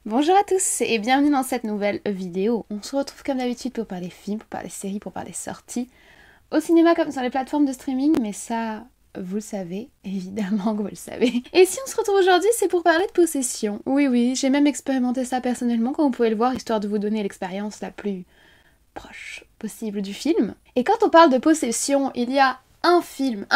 Bonjour à tous et bienvenue dans cette nouvelle vidéo. On se retrouve comme d'habitude pour parler films, pour parler séries, pour parler sorties, au cinéma comme sur les plateformes de streaming, mais ça, vous le savez, évidemment que vous le savez. Et si on se retrouve aujourd'hui, c'est pour parler de Possession. Oui, j'ai même expérimenté ça personnellement, comme vous pouvez le voir, histoire de vous donner l'expérience la plus proche possible du film. Et quand on parle de Possession, il y a un film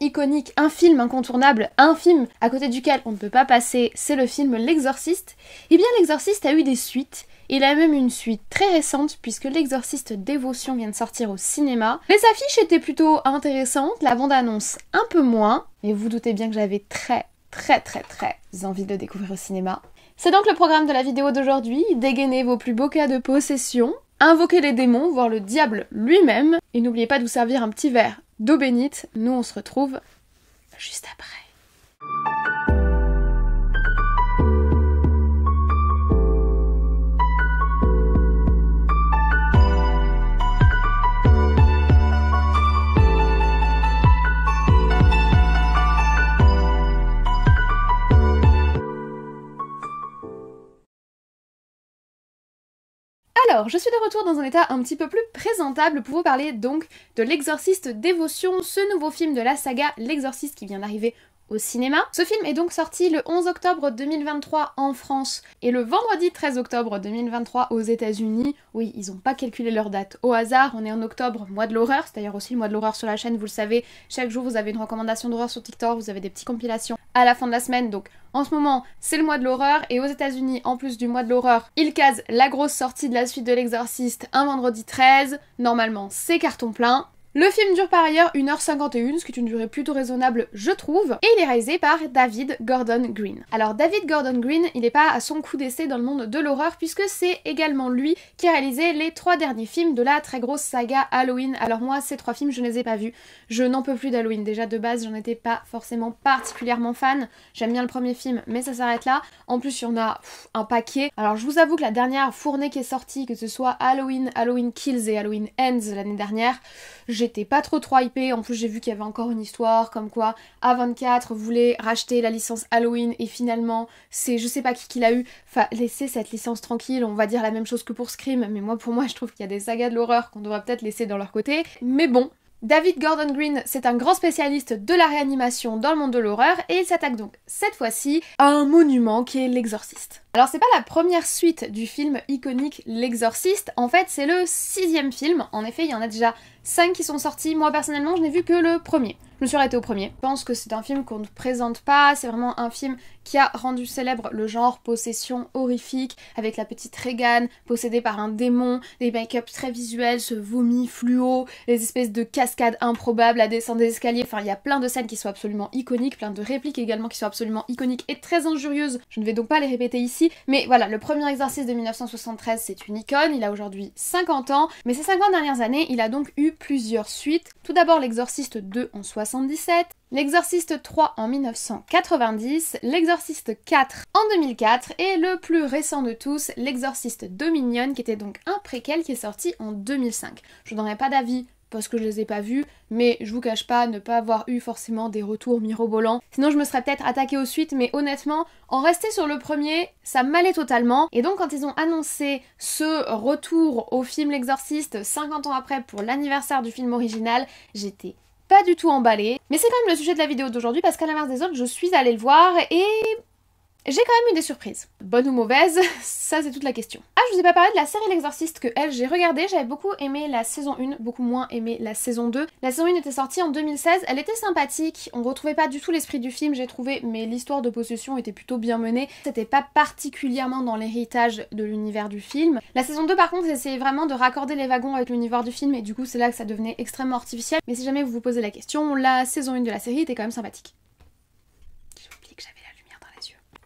iconique, un film incontournable, un film à côté duquel on ne peut pas passer, c'est le film L'Exorciste. Et bien L'Exorciste a eu des suites, il a même une suite très récente puisque L'Exorciste Dévotion vient de sortir au cinéma. Les affiches étaient plutôt intéressantes, la bande-annonce un peu moins, mais vous doutez bien que j'avais très envie de le découvrir au cinéma. C'est donc le programme de la vidéo d'aujourd'hui, dégainez vos plus beaux cas de possession, invoquez les démons, voire le diable lui-même, et n'oubliez pas de vous servir un petit verre d'eau bénite. Nous on se retrouve juste après. Alors, je suis de retour dans un état un petit peu plus présentable pour vous parler donc de L'Exorciste Dévotion, ce nouveau film de la saga L'Exorciste qui vient d'arriver au cinéma. Ce film est donc sorti le 11 octobre 2023 en France et le vendredi 13 octobre 2023 aux États-Unis. Oui, ils n'ont pas calculé leur date au hasard, on est en octobre, mois de l'horreur, c'est d'ailleurs aussi le mois de l'horreur sur la chaîne, vous le savez, chaque jour vous avez une recommandation d'horreur sur TikTok, vous avez des petites compilations à la fin de la semaine, donc en ce moment c'est le mois de l'horreur et aux États-Unis en plus du mois de l'horreur, ils casent la grosse sortie de la suite de l'Exorciste un vendredi 13, normalement c'est carton plein. Le film dure par ailleurs 1h51, ce qui est une durée plutôt raisonnable je trouve, et il est réalisé par David Gordon Green. Alors David Gordon Green, il n'est pas à son coup d'essai dans le monde de l'horreur puisque c'est également lui qui a réalisé les 3 derniers films de la très grosse saga Halloween. Alors moi ces 3 films je ne les ai pas vus, je n'en peux plus d'Halloween, déjà de base j'en étais pas forcément particulièrement fan, j'aime bien le premier film mais ça s'arrête là, en plus il y en a un paquet. Alors je vous avoue que la dernière fournée qui est sortie, que ce soit Halloween, Halloween Kills et Halloween Ends l'année dernière, j'étais pas trop hypée, en plus j'ai vu qu'il y avait encore une histoire comme quoi A24 voulait racheter la licence Halloween et finalement c'est je sais pas qui l'a eu, enfin laisser cette licence tranquille, on va dire la même chose que pour Scream, mais pour moi je trouve qu'il y a des sagas de l'horreur qu'on devrait peut-être laisser dans leur côté, mais bon. David Gordon Green, c'est un grand spécialiste de la réanimation dans le monde de l'horreur et il s'attaque donc cette fois-ci à un monument qui est l'Exorciste. Alors c'est pas la première suite du film iconique L'Exorciste, en fait c'est le 6e film, en effet il y en a déjà 5 qui sont sortis, moi personnellement je n'ai vu que le premier. Je me suis arrêtée au premier. Je pense que c'est un film qu'on ne présente pas, c'est vraiment un film qui a rendu célèbre le genre possession horrifique, avec la petite Regan possédée par un démon, des make-up très visuels, ce vomi fluo, les espèces de cascades improbables, la descente des escaliers, enfin il y a plein de scènes qui sont absolument iconiques, plein de répliques également qui sont absolument iconiques et très injurieuses, je ne vais donc pas les répéter ici, mais voilà, le premier exorciste de 1973 c'est une icône, il a aujourd'hui 50 ans, mais ces 50 dernières années il a donc eu plusieurs suites. Tout d'abord l'Exorciste 2 en 77, l'Exorciste 3 en 1990, l'Exorciste 4 en 2004 et le plus récent de tous, l'Exorciste Dominion qui était donc un préquel qui est sorti en 2005. Je donnerai pas d'avis parce que je les ai pas vus, mais je vous cache pas ne pas avoir eu forcément des retours mirobolants. Sinon je me serais peut-être attaquée aux suites, mais honnêtement, en rester sur le premier, ça m'allait totalement. Et donc quand ils ont annoncé ce retour au film L'Exorciste 50 ans après pour l'anniversaire du film original, j'étais pas du tout emballée. Mais c'est quand même le sujet de la vidéo d'aujourd'hui parce qu'à l'inverse des autres, je suis allée le voir et j'ai quand même eu des surprises. Bonnes ou mauvaises, ça c'est toute la question. Ah, je vous ai pas parlé de la série L'Exorciste que j'ai regardée, j'avais beaucoup aimé la saison 1, beaucoup moins aimé la saison 2. La saison 1 était sortie en 2016, elle était sympathique, on retrouvait pas du tout l'esprit du film j'ai trouvé, mais l'histoire de possession était plutôt bien menée. C'était pas particulièrement dans l'héritage de l'univers du film. La saison 2 par contre essayait vraiment de raccorder les wagons avec l'univers du film et du coup c'est là que ça devenait extrêmement artificiel. Mais si jamais vous vous posez la question, la saison 1 de la série était quand même sympathique.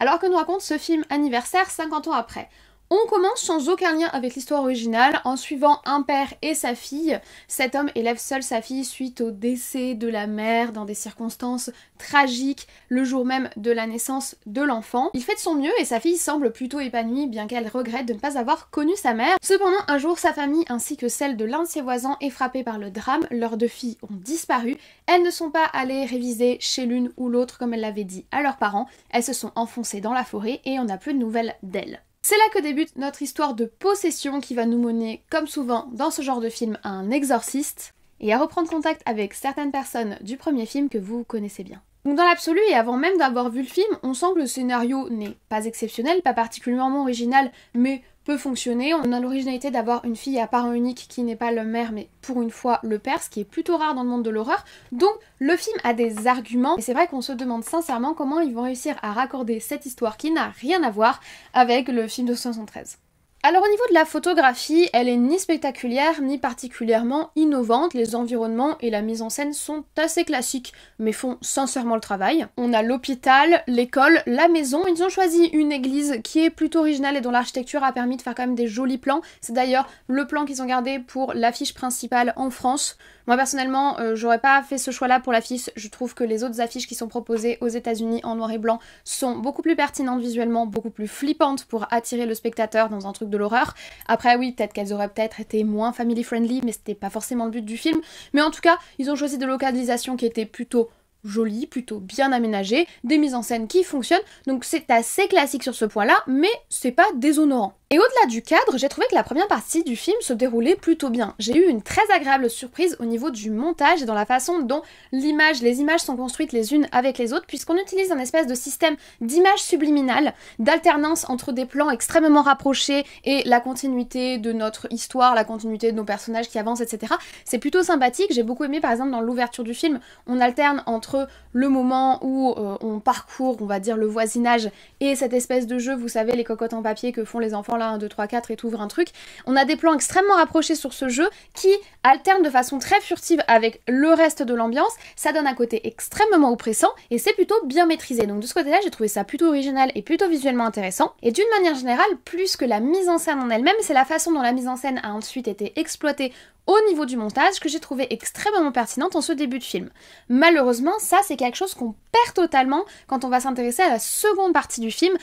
Alors que nous raconte ce film anniversaire 50 ans après? On commence sans aucun lien avec l'histoire originale, en suivant un père et sa fille. Cet homme élève seul sa fille suite au décès de la mère dans des circonstances tragiques le jour même de la naissance de l'enfant. Il fait de son mieux et sa fille semble plutôt épanouie bien qu'elle regrette de ne pas avoir connu sa mère. Cependant, un jour, sa famille ainsi que celle de l'un de ses voisins est frappée par le drame. Leurs 2 filles ont disparu. Elles ne sont pas allées réviser chez l'une ou l'autre comme elles l'avaient dit à leurs parents. Elles se sont enfoncées dans la forêt et on n'a plus de nouvelles d'elles. C'est là que débute notre histoire de possession qui va nous mener, comme souvent dans ce genre de film, à un exorciste et à reprendre contact avec certaines personnes du premier film que vous connaissez bien. Donc dans l'absolu, et avant même d'avoir vu le film, on sent que le scénario n'est pas exceptionnel, pas particulièrement original, mais peut fonctionner. On a l'originalité d'avoir une fille à parent unique qui n'est pas le mère, mais pour une fois le père, ce qui est plutôt rare dans le monde de l'horreur. Donc le film a des arguments, et c'est vrai qu'on se demande sincèrement comment ils vont réussir à raccorder cette histoire qui n'a rien à voir avec le film de 1973. Alors au niveau de la photographie, elle est ni spectaculaire ni particulièrement innovante, les environnements et la mise en scène sont assez classiques mais font sincèrement le travail. On a l'hôpital, l'école, la maison, ils ont choisi une église qui est plutôt originale et dont l'architecture a permis de faire quand même des jolis plans. C'est d'ailleurs le plan qu'ils ont gardé pour l'affiche principale en France. Moi personnellement, j'aurais pas fait ce choix-là pour l'affiche, je trouve que les autres affiches qui sont proposées aux États-Unis en noir et blanc sont beaucoup plus pertinentes visuellement, beaucoup plus flippantes pour attirer le spectateur dans un truc de l'horreur. Après oui, peut-être qu'elles auraient peut-être été moins family friendly, mais c'était pas forcément le but du film. Mais en tout cas, ils ont choisi des localisations qui étaient plutôt jolies, plutôt bien aménagées, des mises en scène qui fonctionnent, donc c'est assez classique sur ce point-là, mais c'est pas déshonorant. Et au-delà du cadre, j'ai trouvé que la première partie du film se déroulait plutôt bien. J'ai eu une très agréable surprise au niveau du montage et dans la façon dont les images sont construites les unes avec les autres, puisqu'on utilise un espèce de système d'image subliminale, d'alternance entre des plans extrêmement rapprochés et la continuité de notre histoire, la continuité de nos personnages qui avancent, etc. C'est plutôt sympathique, j'ai beaucoup aimé par exemple dans l'ouverture du film, on alterne entre le moment où on parcourt, on va dire, le voisinage et cette espèce de jeu, vous savez, les cocottes en papier que font les enfants là, 1, 2, 3, 4 et t'ouvres un truc. On a des plans extrêmement rapprochés sur ce jeu qui alternent de façon très furtive avec le reste de l'ambiance. Ça donne un côté extrêmement oppressant et c'est plutôt bien maîtrisé. Donc de ce côté-là, j'ai trouvé ça plutôt original et plutôt visuellement intéressant. Et d'une manière générale, plus que la mise en scène en elle-même, c'est la façon dont la mise en scène a ensuite été exploitée au niveau du montage que j'ai trouvé extrêmement pertinente en ce début de film. Malheureusement, ça c'est quelque chose qu'on perd totalement quand on va s'intéresser à la seconde partie du film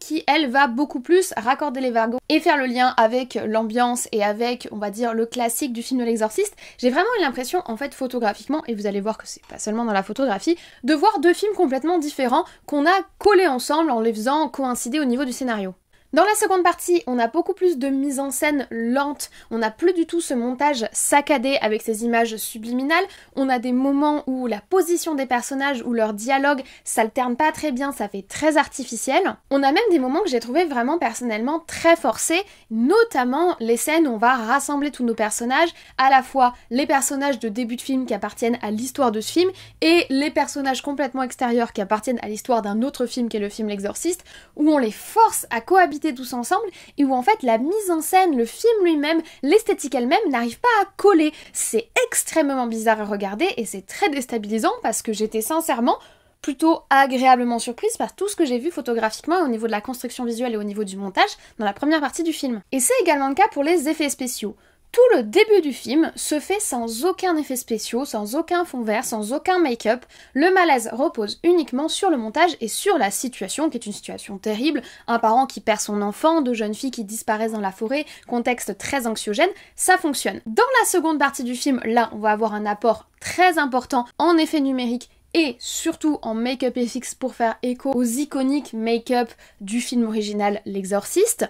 qui, elle, va beaucoup plus raccorder les wagons et faire le lien avec l'ambiance et avec, on va dire, le classique du film de l'exorciste. J'ai vraiment eu l'impression, en fait, photographiquement, et vous allez voir que c'est pas seulement dans la photographie, de voir deux films complètement différents qu'on a collés ensemble en les faisant coïncider au niveau du scénario. Dans la seconde partie, on a beaucoup plus de mise en scène lente, on n'a plus du tout ce montage saccadé avec ces images subliminales, on a des moments où la position des personnages ou leur dialogue s'alterne pas très bien, ça fait très artificiel. On a même des moments que j'ai trouvé vraiment personnellement très forcés, notamment les scènes où on va rassembler tous nos personnages, à la fois les personnages de début de film qui appartiennent à l'histoire de ce film et les personnages complètement extérieurs qui appartiennent à l'histoire d'un autre film qui est le film L'Exorciste, où on les force à cohabiter tous ensemble et où en fait la mise en scène, le film lui-même, l'esthétique elle-même n'arrive pas à coller. C'est extrêmement bizarre à regarder et c'est très déstabilisant parce que j'étais sincèrement plutôt agréablement surprise par tout ce que j'ai vu photographiquement au niveau de la construction visuelle et au niveau du montage dans la première partie du film. Et c'est également le cas pour les effets spéciaux. Tout le début du film se fait sans aucun effet spéciaux, sans aucun fond vert, sans aucun make-up. Le malaise repose uniquement sur le montage et sur la situation, qui est une situation terrible. Un parent qui perd son enfant, deux jeunes filles qui disparaissent dans la forêt, contexte très anxiogène, ça fonctionne. Dans la seconde partie du film, là, on va avoir un apport très important en effets numériques et surtout en make-up FX pour faire écho aux iconiques make-up du film original L'Exorciste.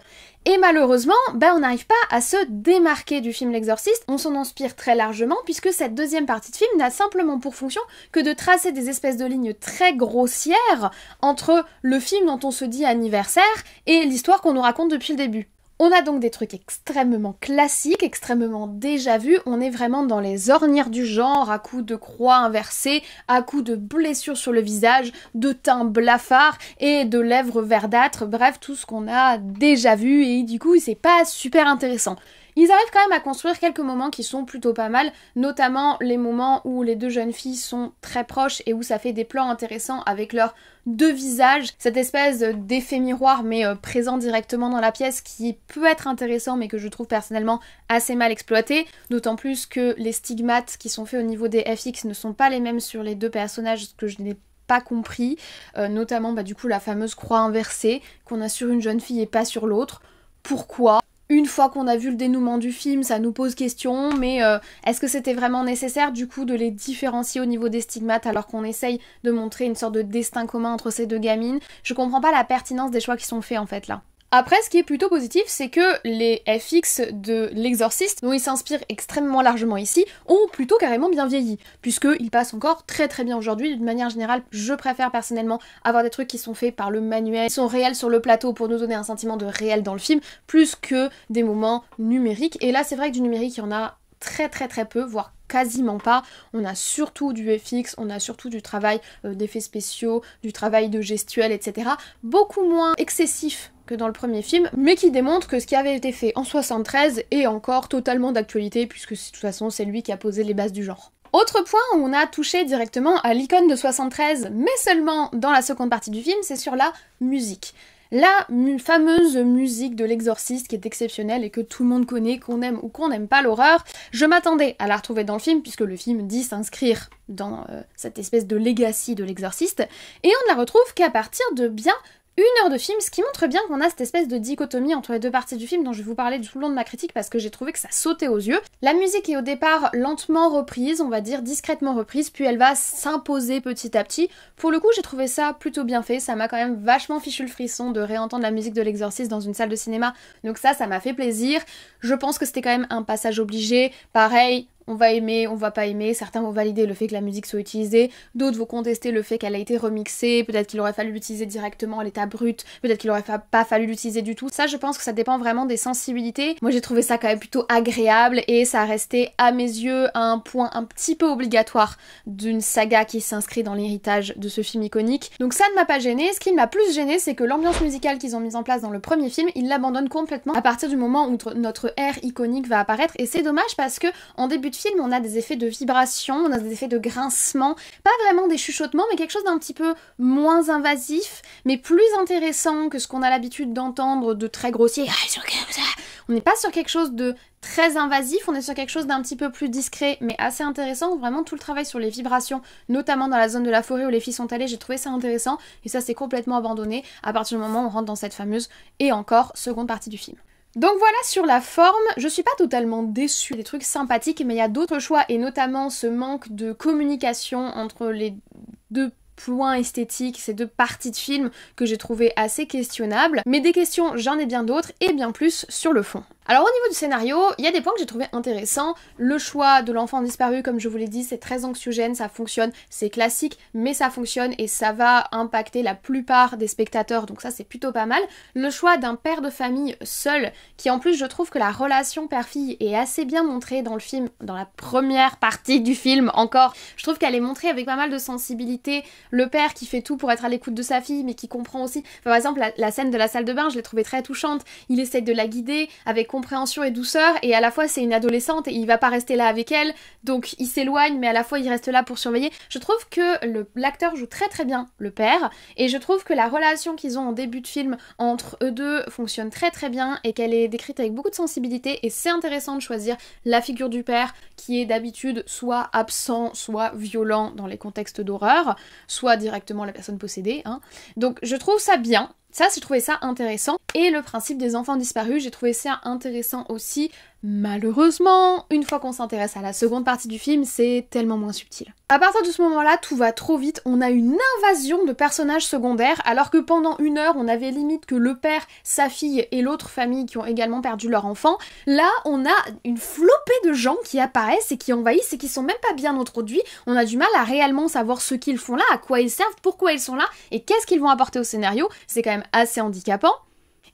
Et malheureusement, on n'arrive pas à se démarquer du film L'Exorciste, on s'en inspire très largement puisque cette deuxième partie de film n'a simplement pour fonction que de tracer des espèces de lignes très grossières entre le film dont on se dit anniversaire et l'histoire qu'on nous raconte depuis le début. On a donc des trucs extrêmement classiques, extrêmement déjà vus, on est vraiment dans les ornières du genre, à coups de croix inversées, à coups de blessures sur le visage, de teint blafard et de lèvres verdâtres, bref, tout ce qu'on a déjà vu et du coup c'est pas super intéressant. Ils arrivent quand même à construire quelques moments qui sont plutôt pas mal, notamment les moments où les deux jeunes filles sont très proches et où ça fait des plans intéressants avec leurs deux visages, cette espèce d'effet miroir mais présent directement dans la pièce qui peut être intéressant mais que je trouve personnellement assez mal exploité, d'autant plus que les stigmates qui sont faits au niveau des FX ne sont pas les mêmes sur les deux personnages, ce que je n'ai pas compris, notamment du coup la fameuse croix inversée qu'on a sur une jeune fille et pas sur l'autre. Pourquoi ? Une fois qu'on a vu le dénouement du film, ça nous pose question, mais est-ce que c'était vraiment nécessaire du coup de les différencier au niveau des stigmates alors qu'on essaye de montrer une sorte de destin commun entre ces deux gamines ? Je comprends pas la pertinence des choix qui sont faits en fait là. Après, ce qui est plutôt positif, c'est que les FX de L'Exorciste, dont il s'inspire extrêmement largement ici, ont plutôt carrément bien vieilli, puisqu'ils passent encore très très bien aujourd'hui. D'une manière générale, je préfère personnellement avoir des trucs qui sont faits par le manuel, qui sont réels sur le plateau pour nous donner un sentiment de réel dans le film, plus que des moments numériques. Et là, c'est vrai que du numérique, il y en a très très très peu, voire quasiment pas. On a surtout du FX, on a surtout du travail d'effets spéciaux, du travail de gestuelle, etc. Beaucoup moins excessif que dans le premier film, mais qui démontre que ce qui avait été fait en 73 est encore totalement d'actualité, puisque de toute façon c'est lui qui a posé les bases du genre. Autre point où on a touché directement à l'icône de 73, mais seulement dans la seconde partie du film, c'est sur la musique. La fameuse musique de L'Exorciste qui est exceptionnelle et que tout le monde connaît, qu'on aime ou qu'on n'aime pas l'horreur, je m'attendais à la retrouver dans le film puisque le film dit s'inscrire dans cette espèce de legacy de L'Exorciste, et on ne la retrouve qu'à partir de bien 1 heure de film, ce qui montre bien qu'on a cette espèce de dichotomie entre les deux parties du film dont je vais vous parler tout le long de ma critique parce que j'ai trouvé que ça sautait aux yeux. La musique est au départ lentement reprise, on va dire discrètement reprise, puis elle va s'imposer petit à petit. Pour le coup, j'ai trouvé ça plutôt bien fait, ça m'a quand même vachement fichu le frisson de réentendre la musique de L'Exorciste dans une salle de cinéma, donc ça m'a fait plaisir. Je pense que c'était quand même un passage obligé, pareil, on va aimer, on va pas aimer, certains vont valider le fait que la musique soit utilisée, d'autres vont contester le fait qu'elle a été remixée, peut-être qu'il aurait fallu l'utiliser directement à l'état brut, peut-être qu'il aurait pas fallu l'utiliser du tout. Ça, je pense que ça dépend vraiment des sensibilités. Moi, j'ai trouvé ça quand même plutôt agréable et ça a resté à mes yeux un point un petit peu obligatoire d'une saga qui s'inscrit dans l'héritage de ce film iconique. Donc ça ne m'a pas gênée. Ce qui m'a plus gênée, c'est que l'ambiance musicale qu'ils ont mise en place dans le premier film, ils l'abandonnent complètement à partir du moment où notre ère iconique va apparaître, et c'est dommage parce que en début de film, on a des effets de vibration, on a des effets de grincement, pas vraiment des chuchotements, mais quelque chose d'un petit peu moins invasif, mais plus intéressant que ce qu'on a l'habitude d'entendre de très grossier. On n'est pas sur quelque chose de très invasif, on est sur quelque chose d'un petit peu plus discret, mais assez intéressant. Vraiment tout le travail sur les vibrations, notamment dans la zone de la forêt où les filles sont allées, j'ai trouvé ça intéressant, et ça c'est complètement abandonné à partir du moment où on rentre dans cette fameuse, et encore, seconde partie du film. Donc voilà sur la forme, je suis pas totalement déçue, il y a des trucs sympathiques, mais il y a d'autres choix, et notamment ce manque de communication entre les deux points esthétiques, ces deux parties de film que j'ai trouvé assez questionnables. Mais des questions, j'en ai bien d'autres, et bien plus sur le fond. Alors au niveau du scénario, il y a des points que j'ai trouvé intéressants. Le choix de l'enfant disparu, comme je vous l'ai dit, c'est très anxiogène, ça fonctionne, c'est classique, mais ça fonctionne et ça va impacter la plupart des spectateurs, donc ça c'est plutôt pas mal. Le choix d'un père de famille seul, qui en plus je trouve que la relation père-fille est assez bien montrée dans le film, dans la première partie du film encore. Je trouve qu'elle est montrée avec pas mal de sensibilité. Le père qui fait tout pour être à l'écoute de sa fille, mais qui comprend aussi. Enfin, par exemple, la scène de la salle de bain, je l'ai trouvée très touchante. Il essaie de la guider avec compréhension et douceur, et à la fois c'est une adolescente et il va pas rester là avec elle, donc il s'éloigne, mais à la fois il reste là pour surveiller. Je trouve que l'acteur joue très très bien le père, et je trouve que la relation qu'ils ont en début de film entre eux deux fonctionne très très bien, et qu'elle est décrite avec beaucoup de sensibilité, et c'est intéressant de choisir la figure du père, qui est d'habitude soit absent, soit violent dans les contextes d'horreur, soit directement la personne possédée, hein. Donc je trouve ça bien. Ça, j'ai trouvé ça intéressant. Et le principe des enfants disparus, j'ai trouvé ça intéressant aussi. Malheureusement, une fois qu'on s'intéresse à la seconde partie du film, c'est tellement moins subtil. À partir de ce moment-là, tout va trop vite, on a une invasion de personnages secondaires, alors que pendant 1 heure, on avait limite que le père, sa fille et l'autre famille qui ont également perdu leur enfant. Là, on a une flopée de gens qui apparaissent et qui envahissent et qui sont même pas bien introduits. On a du mal à réellement savoir ce qu'ils font là, à quoi ils servent, pourquoi ils sont là, et qu'est-ce qu'ils vont apporter au scénario. C'est quand même assez handicapant.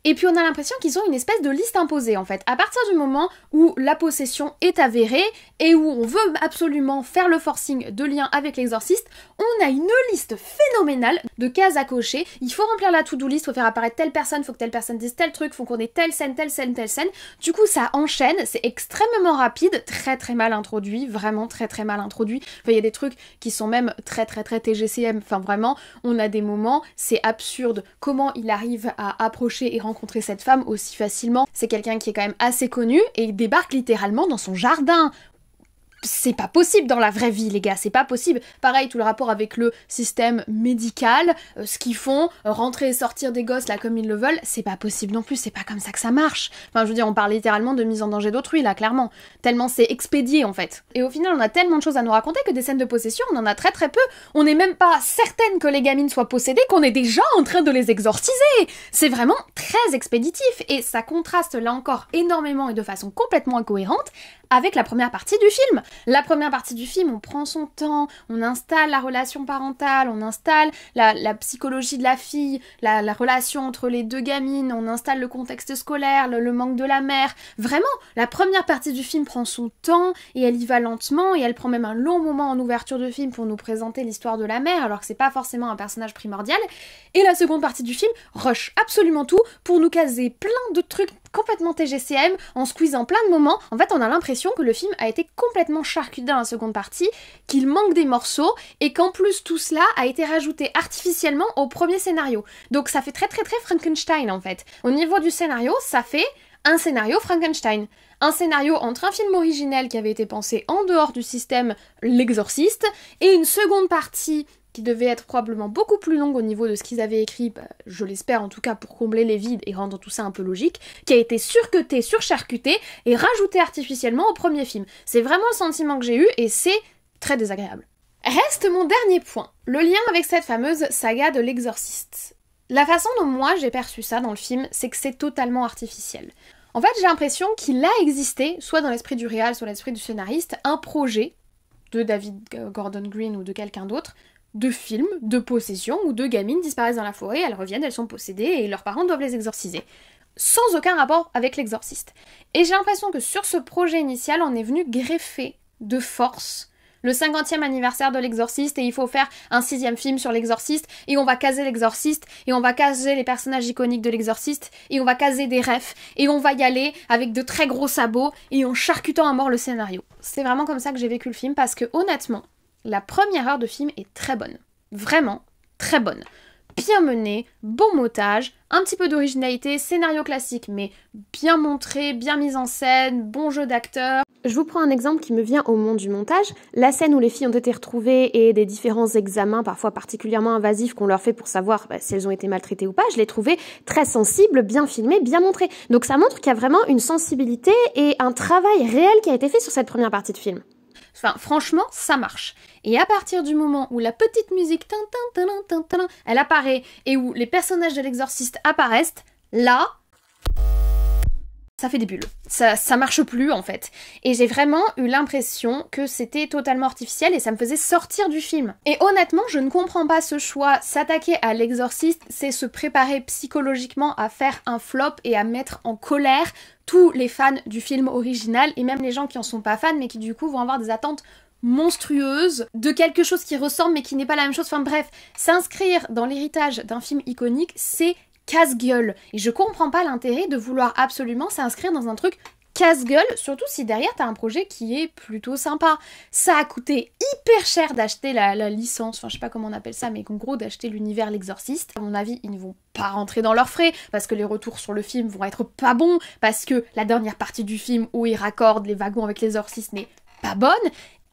Et puis on a l'impression qu'ils ont une espèce de liste imposée en fait. À partir du moment où la possession est avérée et où on veut absolument faire le forcing de lien avec l'exorciste, on a une liste phénoménale de cases à cocher. Il faut remplir la to-do list, faut faire apparaître telle personne, faut que telle personne dise tel truc, faut qu'on ait telle scène, telle scène, telle scène. Du coup ça enchaîne, c'est extrêmement rapide, très très mal introduit, vraiment très très mal introduit. Enfin, il y a des trucs qui sont même très très très TGCM, enfin vraiment, on a des moments, c'est absurde. Comment il arrive à approcher et rencontrer cette femme aussi facilement? C'est quelqu'un qui est quand même assez connu et il débarque littéralement dans son jardin. c'est pas possible dans la vraie vie, les gars, c'est pas possible. Pareil, tout le rapport avec le système médical, ce qu'ils font, rentrer et sortir des gosses là comme ils le veulent, c'est pas possible non plus, c'est pas comme ça que ça marche. Enfin, je veux dire, on parle littéralement de mise en danger d'autrui, là, clairement. Tellement c'est expédié, en fait. Et au final, on a tellement de choses à nous raconter que des scènes de possession, on en a très très peu. On n'est même pas certaine que les gamines soient possédées, qu'on est déjà en train de les exorciser. C'est vraiment très expéditif, et ça contraste là encore énormément et de façon complètement incohérente avec la première partie du film. La première partie du film, on prend son temps, on installe la relation parentale, on installe la psychologie de la fille, la relation entre les deux gamines, on installe le contexte scolaire, le manque de la mère. Vraiment, la première partie du film prend son temps et elle y va lentement et elle prend même un long moment en ouverture de film pour nous présenter l'histoire de la mère alors que c'est pas forcément un personnage primordial. Et la seconde partie du film rush absolument tout pour nous caser plein de trucs complètement TGCM, en squeezant plein de moments. En fait, on a l'impression que le film a été complètement charcuté dans la seconde partie, qu'il manque des morceaux, et qu'en plus tout cela a été rajouté artificiellement au premier scénario. Donc ça fait très très très Frankenstein en fait. Au niveau du scénario, ça fait un scénario Frankenstein. Un scénario entre un film originel qui avait été pensé en dehors du système L'Exorciste, et une seconde partie qui devait être probablement beaucoup plus longue au niveau de ce qu'ils avaient écrit, je l'espère en tout cas pour combler les vides et rendre tout ça un peu logique, qui a été surcuté, surcharcuté et rajouté artificiellement au premier film. C'est vraiment le sentiment que j'ai eu et c'est très désagréable. Reste mon dernier point, le lien avec cette fameuse saga de l'Exorciste. La façon dont moi j'ai perçu ça dans le film, c'est que c'est totalement artificiel. En fait, j'ai l'impression qu'il a existé, soit dans l'esprit du réal, soit dans l'esprit du scénariste, un projet de David Gordon Green ou de quelqu'un d'autre, de films, de possession, où deux gamines disparaissent dans la forêt, elles reviennent, elles sont possédées et leurs parents doivent les exorciser. Sans aucun rapport avec l'exorciste. Et j'ai l'impression que sur ce projet initial, on est venu greffer de force le 50e anniversaire de l'exorciste et il faut faire un 6e film sur l'exorciste et on va caser l'exorciste et on va caser les personnages iconiques de l'exorciste et on va caser des refs et on va y aller avec de très gros sabots et en charcutant à mort le scénario. C'est vraiment comme ça que j'ai vécu le film parce que honnêtement, la première heure de film est très bonne. Vraiment très bonne. Bien menée, bon montage, un petit peu d'originalité, scénario classique, mais bien montré, bien mis en scène, bon jeu d'acteurs. Je vous prends un exemple qui me vient au moment du montage. La scène où les filles ont été retrouvées et des différents examens, parfois particulièrement invasifs, qu'on leur fait pour savoir si elles ont été maltraitées ou pas, je l'ai trouvée très sensible, bien filmée, bien montrée. Donc ça montre qu'il y a vraiment une sensibilité et un travail réel qui a été fait sur cette première partie de film. Enfin, franchement, ça marche. Et à partir du moment où la petite musique elle apparaît et où les personnages de l'exorciste apparaissent, là, ça fait des bulles. Ça marche plus en fait. Et j'ai vraiment eu l'impression que c'était totalement artificiel et ça me faisait sortir du film. Et honnêtement, je ne comprends pas ce choix. S'attaquer à l'exorciste, c'est se préparer psychologiquement à faire un flop et à mettre en colère tous les fans du film original et même les gens qui en sont pas fans mais qui du coup vont avoir des attentes monstrueuses de quelque chose qui ressemble mais qui n'est pas la même chose. Enfin bref, s'inscrire dans l'héritage d'un film iconique, c'est casse-gueule. Et je comprends pas l'intérêt de vouloir absolument s'inscrire dans un truc casse-gueule, surtout si derrière t'as un projet qui est plutôt sympa. Ça a coûté hyper cher d'acheter la licence, enfin je sais pas comment on appelle ça, mais en gros d'acheter l'univers L'Exorciste. À mon avis, ils ne vont pas rentrer dans leurs frais, parce que les retours sur le film vont être pas bons, parce que la dernière partie du film où ils raccordent les wagons avec l'Exorciste n'est pas bonne.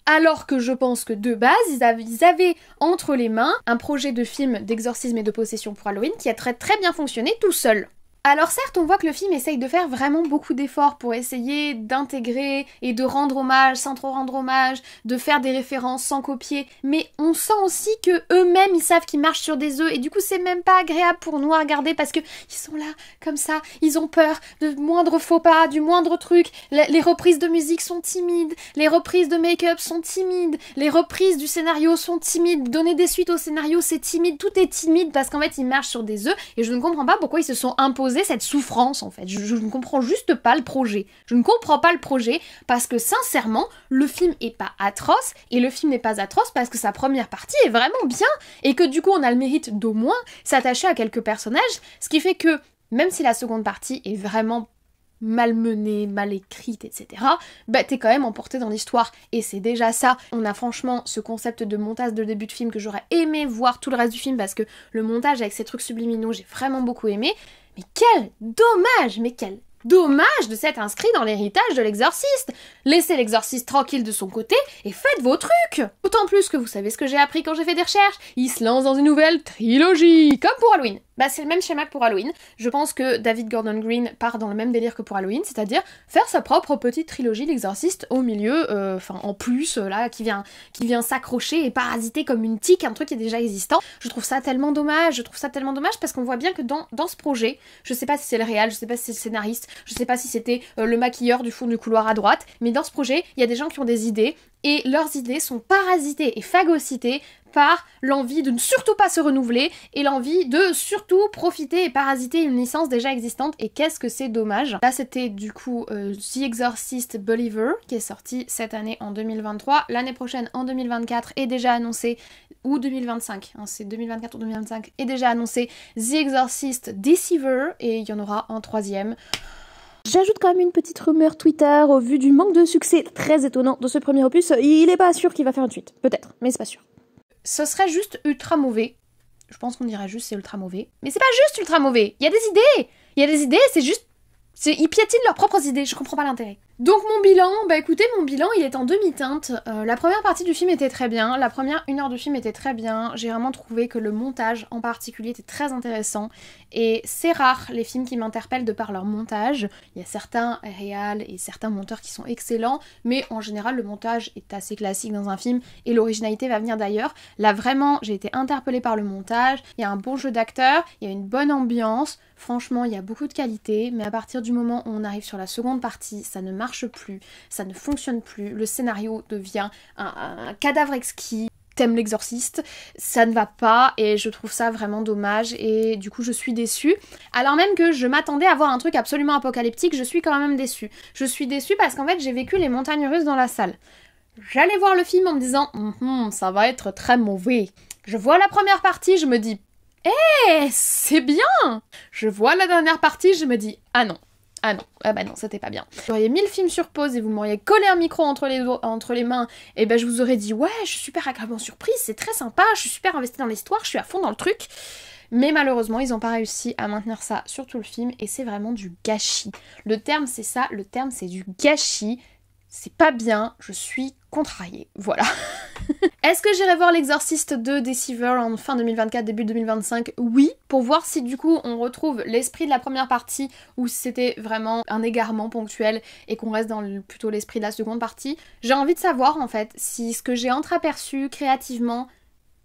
Alors que je pense que de base, ils avaient entre les mains un projet de film d'exorcisme et de possession pour Halloween qui a très très bien fonctionné tout seul. Alors certes, on voit que le film essaye de faire vraiment beaucoup d'efforts pour essayer d'intégrer et de rendre hommage sans trop rendre hommage, de faire des références sans copier, mais on sent aussi que eux-mêmes ils savent qu'ils marchent sur des œufs et du coup c'est même pas agréable pour nous à regarder parce que ils sont là comme ça, ils ont peur de moindre faux pas, du moindre truc. Les reprises de musique sont timides, les reprises de make-up sont timides, les reprises du scénario sont timides, donner des suites au scénario c'est timide, tout est timide parce qu'en fait ils marchent sur des œufs et je ne comprends pas pourquoi ils se sont imposés cette souffrance en fait. Je ne comprends juste pas le projet. Je ne comprends pas le projet parce que sincèrement, le film est pas atroce et le film n'est pas atroce parce que sa première partie est vraiment bien et que du coup on a le mérite d'au moins s'attacher à quelques personnages, ce qui fait que même si la seconde partie est vraiment mal menée, mal écrite, etc., t'es quand même emporté dans l'histoire et c'est déjà ça. On a franchement ce concept de montage de début de film que j'aurais aimé voir tout le reste du film parce que le montage avec ces trucs subliminaux, j'ai vraiment beaucoup aimé. Mais quel dommage de s'être inscrit dans l'héritage de l'exorciste! Laissez l'exorciste tranquille de son côté et faites vos trucs. D'autant plus que vous savez ce que j'ai appris quand j'ai fait des recherches, il se lance dans une nouvelle trilogie, comme pour Halloween. Bah c'est le même schéma que pour Halloween. Je pense que David Gordon Green part dans le même délire que pour Halloween, c'est-à-dire faire sa propre petite trilogie l'exorciste au milieu, en plus, là, qui vient s'accrocher et parasiter comme une tique un truc qui est déjà existant. Je trouve ça tellement dommage, parce qu'on voit bien que dans ce projet, je sais pas si c'est le réal, je sais pas si c'est le scénariste, je sais pas si c'était le maquilleur du fond du couloir à droite, mais dans ce projet, il y a des gens qui ont des idées, et leurs idées sont parasitées et phagocytées par l'envie de ne surtout pas se renouveler et l'envie de surtout profiter et parasiter une licence déjà existante, et qu'est-ce que c'est dommage. Là c'était du coup The Exorcist Believer qui est sorti cette année en 2023, l'année prochaine en 2024 est déjà annoncé, ou 2025, hein, c'est 2024 ou 2025, est déjà annoncé The Exorcist Deceiver, et il y en aura un troisième. J'ajoute quand même une petite rumeur Twitter, au vu du manque de succès très étonnant de ce premier opus, il est pas sûr qu'il va faire une suite, peut-être, mais c'est pas sûr. Ce serait juste ultra mauvais. Je pense qu'on dirait juste c'est ultra mauvais. Mais c'est pas juste ultra mauvais. Il y a des idées. Il y a des idées, c'est juste... Ils piétinent leurs propres idées, je comprends pas l'intérêt. Donc mon bilan, bah écoutez, mon bilan il est en demi-teinte. La première partie du film était très bien, la première 1 heure du film était très bien. J'ai vraiment trouvé que le montage en particulier était très intéressant. Et c'est rare les films qui m'interpellent de par leur montage. Il y a certains réals et certains monteurs qui sont excellents, mais en général le montage est assez classique dans un film et l'originalité va venir d'ailleurs. Là vraiment j'ai été interpellée par le montage, il y a un bon jeu d'acteurs, il y a une bonne ambiance. Franchement, il y a beaucoup de qualité, mais à partir du moment où on arrive sur la seconde partie, ça ne marche plus, ça ne fonctionne plus, le scénario devient un cadavre exquis. T'aimes l'exorciste, ça ne va pas et je trouve ça vraiment dommage et du coup je suis déçue. Alors même que je m'attendais à voir un truc absolument apocalyptique, je suis quand même déçue. Je suis déçue parce qu'en fait j'ai vécu les montagnes russes dans la salle. J'allais voir le film en me disant ça va être très mauvais. Je vois la première partie, je me dis c'est bien. Je vois la dernière partie, je me dis ah non, ah bah non, c'était pas bien. Vous auriez mis le film sur pause et vous m'auriez collé un micro entre les mains, et ben je vous aurais dit ouais, je suis super agréablement surprise, c'est très sympa, je suis super investie dans l'histoire, je suis à fond dans le truc. Mais malheureusement, ils ont pas réussi à maintenir ça sur tout le film et c'est vraiment du gâchis. Le terme c'est ça, le terme c'est du gâchis. C'est pas bien, je suis contrariée, voilà. Est-ce que j'irai voir l'Exorciste 2 Deceiver en fin 2024, début 2025? Oui, pour voir si du coup on retrouve l'esprit de la première partie ou si c'était vraiment un égarement ponctuel et qu'on reste dans plutôt l'esprit de la seconde partie. J'ai envie de savoir en fait si ce que j'ai entreaperçu créativement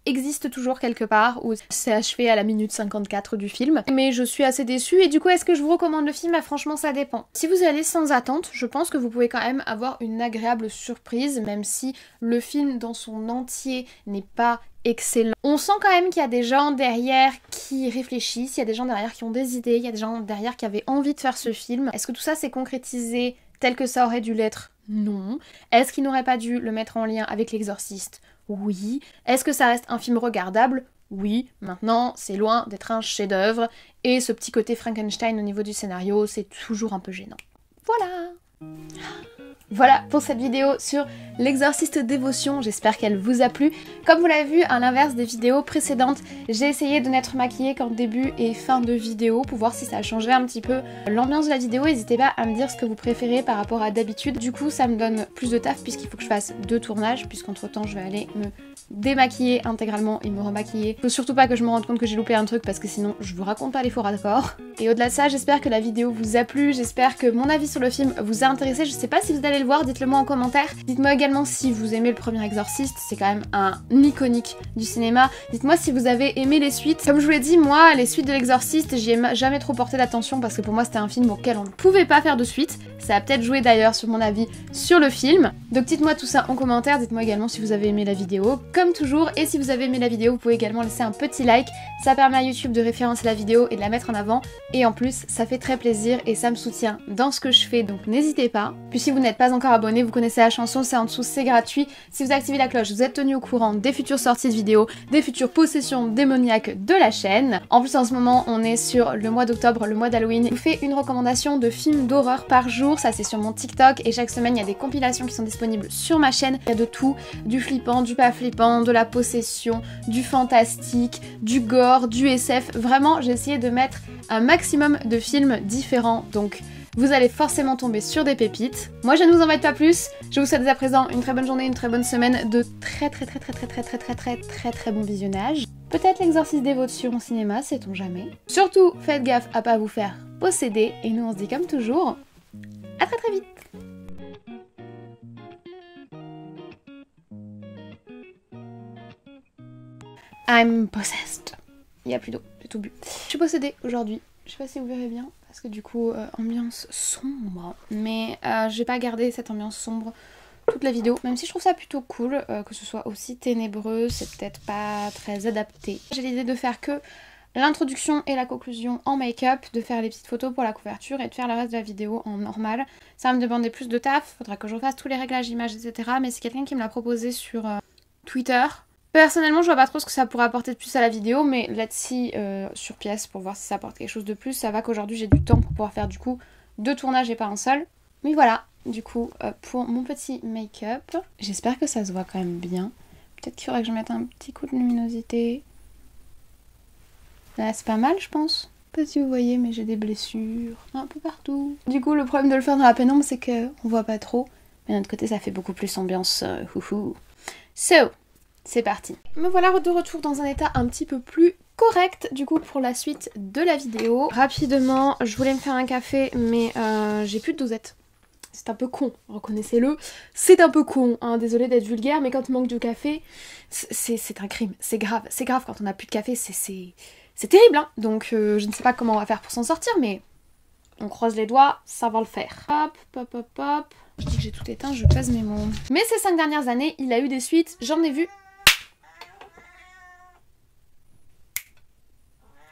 existe toujours quelque part ou c'est achevé à la minute 54 du film. Mais je suis assez déçue et du coup est-ce que je vous recommande le film? Franchement ça dépend. Si vous allez sans attente, je pense que vous pouvez quand même avoir une agréable surprise même si le film dans son entier n'est pas excellent. On sent quand même qu'il y a des gens derrière qui réfléchissent, il y a des gens derrière qui ont des idées, il y a des gens derrière qui avaient envie de faire ce film. Est-ce que tout ça s'est concrétisé tel que ça aurait dû l'être? Non. Est-ce qu'il n'aurait pas dû le mettre en lien avec l'Exorciste? Oui. Est-ce que ça reste un film regardable? Oui. Maintenant, c'est loin d'être un chef-d'œuvre et ce petit côté Frankenstein au niveau du scénario, c'est toujours un peu gênant. Voilà. Voilà pour cette vidéo sur l'Exorciste Dévotion, j'espère qu'elle vous a plu. Comme vous l'avez vu, à l'inverse des vidéos précédentes, j'ai essayé de n'être maquillée qu'en début et fin de vidéo pour voir si ça changeait un petit peu l'ambiance de la vidéo. N'hésitez pas à me dire ce que vous préférez par rapport à d'habitude. Du coup, ça me donne plus de taf puisqu'il faut que je fasse 2 tournages, puisqu'entre temps, je vais aller me démaquiller intégralement et me remaquiller. Faut surtout pas que je me rende compte que j'ai loupé un truc parce que sinon, je vous raconte pas les faux raccords. Et au-delà de ça, j'espère que la vidéo vous a plu, j'espère que mon avis sur le film vous a intéressé. Je sais pas si vous allez le voir, dites-le moi en commentaire. Dites-moi également si vous aimez le premier Exorciste, c'est quand même un iconique du cinéma. Dites-moi si vous avez aimé les suites. Comme je vous l'ai dit, moi, les suites de l'Exorciste, j'y ai jamais trop porté d'attention parce que pour moi c'était un film auquel on ne pouvait pas faire de suite. Ça a peut-être joué d'ailleurs sur mon avis sur le film. Donc dites-moi tout ça en commentaire, dites-moi également si vous avez aimé la vidéo, comme toujours. Et si vous avez aimé la vidéo, vous pouvez également laisser un petit like. Ça permet à YouTube de référencer la vidéo et de la mettre en avant. Et en plus, ça fait très plaisir et ça me soutient dans ce que je fais, donc n'hésitez pas. Puis si vous n'êtes pas encore abonné, vous connaissez la chanson, c'est en dessous, c'est gratuit. Si vous activez la cloche, vous êtes tenu au courant des futures sorties de vidéos, des futures possessions démoniaques de la chaîne. En plus, en ce moment, on est sur le mois d'octobre, le mois d'Halloween. Je vous fais une recommandation de films d'horreur par jour, ça c'est sur mon TikTok, et chaque semaine, il y a des compilations qui sont disponibles sur ma chaîne. Il y a de tout, du flippant, du pas flippant, de la possession, du fantastique, du gore, du SF. Vraiment, j'ai essayé de mettre un maximum de films différents, donc vous allez forcément tomber sur des pépites. Moi je ne vous embête pas plus, je vous souhaite dès à présent une très bonne journée, une très bonne semaine, de très bon visionnage. Peut-être l'exorcisme dévotion au cinéma, sait-on jamais. Surtout, faites gaffe à pas vous faire posséder, et nous on se dit comme toujours, à très vite. I'm possessed. Il n'y a plus d'eau, j'ai tout bu. Je suis possédée aujourd'hui. Je sais pas si vous verrez bien, parce que du coup, ambiance sombre. Mais je vais pas garder cette ambiance sombre toute la vidéo, même si je trouve ça plutôt cool, que ce soit aussi ténébreux, c'est peut-être pas très adapté. J'ai l'idée de faire que l'introduction et la conclusion en make-up, de faire les petites photos pour la couverture et de faire le reste de la vidéo en normal. Ça va me demander plus de taf, faudra que je refasse tous les réglages images, etc. Mais c'est quelqu'un qui me l'a proposé sur Twitter. Personnellement, je vois pas trop ce que ça pourrait apporter de plus à la vidéo, mais let's see sur pièce pour voir si ça apporte quelque chose de plus. Ça va qu'aujourd'hui j'ai du temps pour pouvoir faire du coup 2 tournages et pas un seul. Mais voilà, du coup, pour mon petit make-up. J'espère que ça se voit quand même bien. Peut-être qu'il faudrait que je mette un petit coup de luminosité. Là, c'est pas mal, je pense. Je sais pas si vous voyez, mais j'ai des blessures un peu partout. Du coup, le problème de le faire dans la pénombre, c'est qu'on voit pas trop. Mais d'un autre côté, ça fait beaucoup plus ambiance houhou. So, c'est parti. Me voilà de retour dans un état un petit peu plus correct du coup pour la suite de la vidéo. Rapidement, je voulais me faire un café mais j'ai plus de dosette. C'est un peu con, reconnaissez-le. C'est un peu con, hein, désolée d'être vulgaire, mais quand il manque de café, c'est un crime. C'est grave quand on a plus de café, c'est terrible, hein. Donc je ne sais pas comment on va faire pour s'en sortir, mais on croise les doigts, ça va le faire. Hop, hop, hop, hop. Je dis que j'ai tout éteint, je pèse mes mots. Mais ces 5 dernières années, il a eu des suites, j'en ai vu.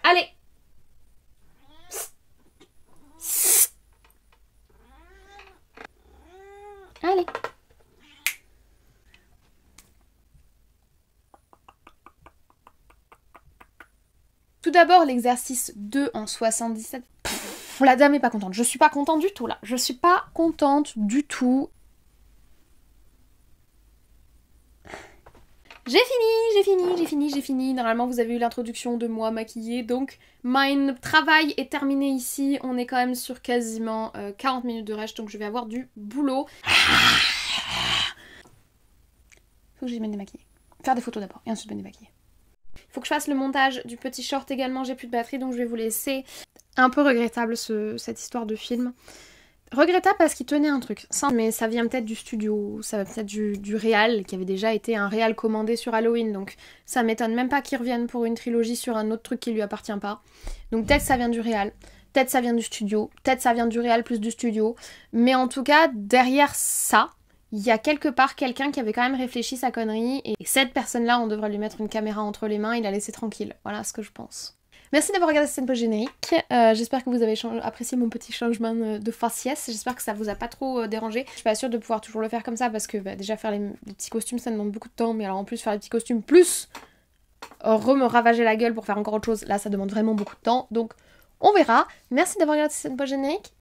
Allez! Allez! Tout d'abord, l'exercice 2 en 77. Pff, la dame est pas contente. Je suis pas contente du tout là. Je suis pas contente du tout. J'ai fini. Normalement, vous avez eu l'introduction de moi maquillée, donc mon travail est terminé ici. On est quand même sur quasiment 40 minutes de reste, donc je vais avoir du boulot. Faut que j'y mette démaquiller. Faire des photos d'abord, et ensuite me démaquiller. Faut que je fasse le montage du petit short également, j'ai plus de batterie, donc je vais vous laisser. Un peu regrettable cette histoire de film. Regrettable parce qu'il tenait un truc, mais ça vient peut-être du studio, ça va peut-être du réal, qui avait déjà été un réal commandé sur Halloween, donc ça m'étonne même pas qu'il revienne pour une trilogie sur un autre truc qui lui appartient pas. Donc peut-être ça vient du réal, peut-être ça vient du studio, peut-être ça vient du réal plus du studio, mais en tout cas, derrière ça, il y a quelque part quelqu'un qui avait quand même réfléchi sa connerie, et cette personne-là, on devrait lui mettre une caméra entre les mains et la laisser tranquille. Voilà ce que je pense. Merci d'avoir regardé cette scène post-générique, j'espère que vous avez apprécié mon petit changement de faciès, j'espère que ça vous a pas trop dérangé. Je suis pas sûre de pouvoir toujours le faire comme ça parce que déjà faire les petits costumes ça demande beaucoup de temps, mais alors en plus faire les petits costumes plus me ravager la gueule pour faire encore autre chose, là ça demande vraiment beaucoup de temps, donc on verra. Merci d'avoir regardé cette scène post-générique,